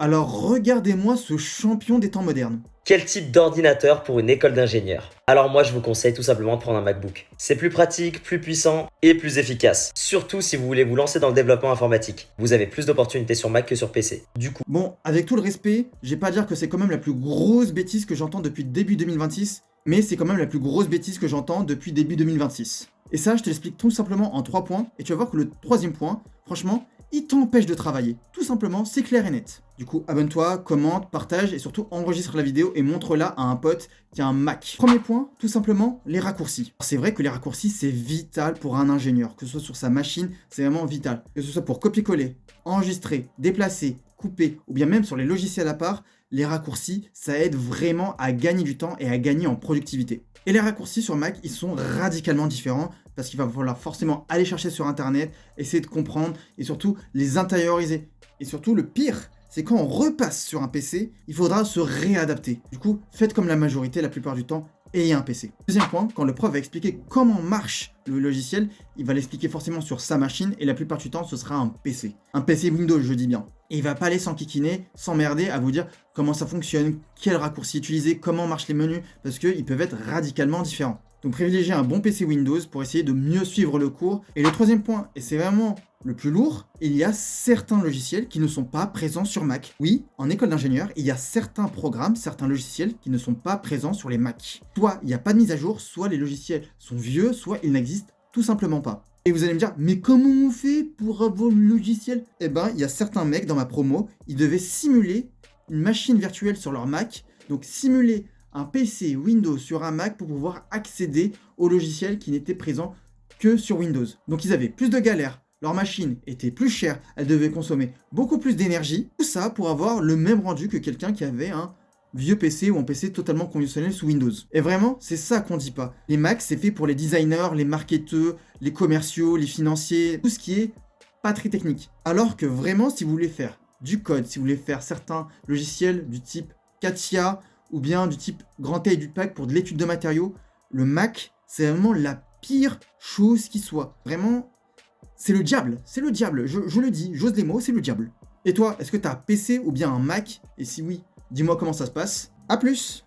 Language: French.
Alors regardez-moi ce champion des temps modernes. Quel type d'ordinateur pour une école d'ingénieur? Alors moi je vous conseille tout simplement de prendre un MacBook. C'est plus pratique, plus puissant et plus efficace. Surtout si vous voulez vous lancer dans le développement informatique. Vous avez plus d'opportunités sur Mac que sur PC. Du coup, Bon, avec tout le respect, je vais pas dire que c'est quand même la plus grosse bêtise que j'entends depuis début 2026, mais c'est quand même la plus grosse bêtise que j'entends depuis début 2026. Et ça, je te l'explique tout simplement en 3 points, et tu vas voir que le troisième point, franchement, il t'empêche de travailler. Tout simplement, c'est clair et net. Du coup, abonne-toi, commente, partage et surtout enregistre la vidéo et montre-la à un pote qui a un Mac. Premier point, tout simplement, les raccourcis. C'est vrai que les raccourcis, c'est vital pour un ingénieur. Que ce soit sur sa machine, c'est vraiment vital. Que ce soit pour copier-coller, enregistrer, déplacer, couper, ou bien même sur les logiciels à part, les raccourcis, ça aide vraiment à gagner du temps et à gagner en productivité. Et les raccourcis sur Mac, ils sont radicalement différents parce qu'il va falloir forcément aller chercher sur Internet, essayer de comprendre et surtout les intérioriser. Et surtout, le pire, c'est quand on repasse sur un PC, il faudra se réadapter. Du coup, faites comme la majorité la plupart du temps, ayez un PC. Deuxième point, quand le prof va expliquer comment marche le logiciel, il va l'expliquer forcément sur sa machine et la plupart du temps, ce sera un PC. Un PC Windows, je dis bien. Et il va pas aller s'enquiquiner, s'emmerder à vous dire comment ça fonctionne, quel raccourci utiliser, comment marchent les menus, parce qu'ils peuvent être radicalement différents. Donc privilégiez un bon PC Windows pour essayer de mieux suivre le cours. Et le troisième point, et c'est vraiment le plus lourd, il y a certains logiciels qui ne sont pas présents sur Mac. Oui, en école d'ingénieur, il y a certains programmes, certains logiciels qui ne sont pas présents sur les Mac. Soit il n'y a pas de mise à jour, soit les logiciels sont vieux, soit ils n'existent tout simplement pas. Et vous allez me dire, mais comment on fait pour avoir le logiciel? Eh ben, il y a certains mecs dans ma promo, ils devaient simuler une machine virtuelle sur leur Mac, donc simuler un PC Windows sur un Mac pour pouvoir accéder au logiciel qui n'était présent que sur Windows. Donc ils avaient plus de galères, leur machine était plus chère, elle devait consommer beaucoup plus d'énergie, tout ça pour avoir le même rendu que quelqu'un qui avait un vieux PC ou un PC totalement conventionnel sous Windows. Et vraiment, c'est ça qu'on dit pas. Les Macs, c'est fait pour les designers, les marketeurs, les commerciaux, les financiers, tout ce qui est pas très technique. Alors que vraiment, si vous voulez faire du code, si vous voulez faire certains logiciels du type Katia ou bien du type Grand Taille du Pack pour de l'étude de matériaux, le Mac, c'est vraiment la pire chose qui soit. Vraiment, c'est le diable, je le dis, j'ose les mots, c'est le diable. Et toi, est-ce que t'as un PC ou bien un Mac? Et si oui, dis-moi comment ça se passe. A plus!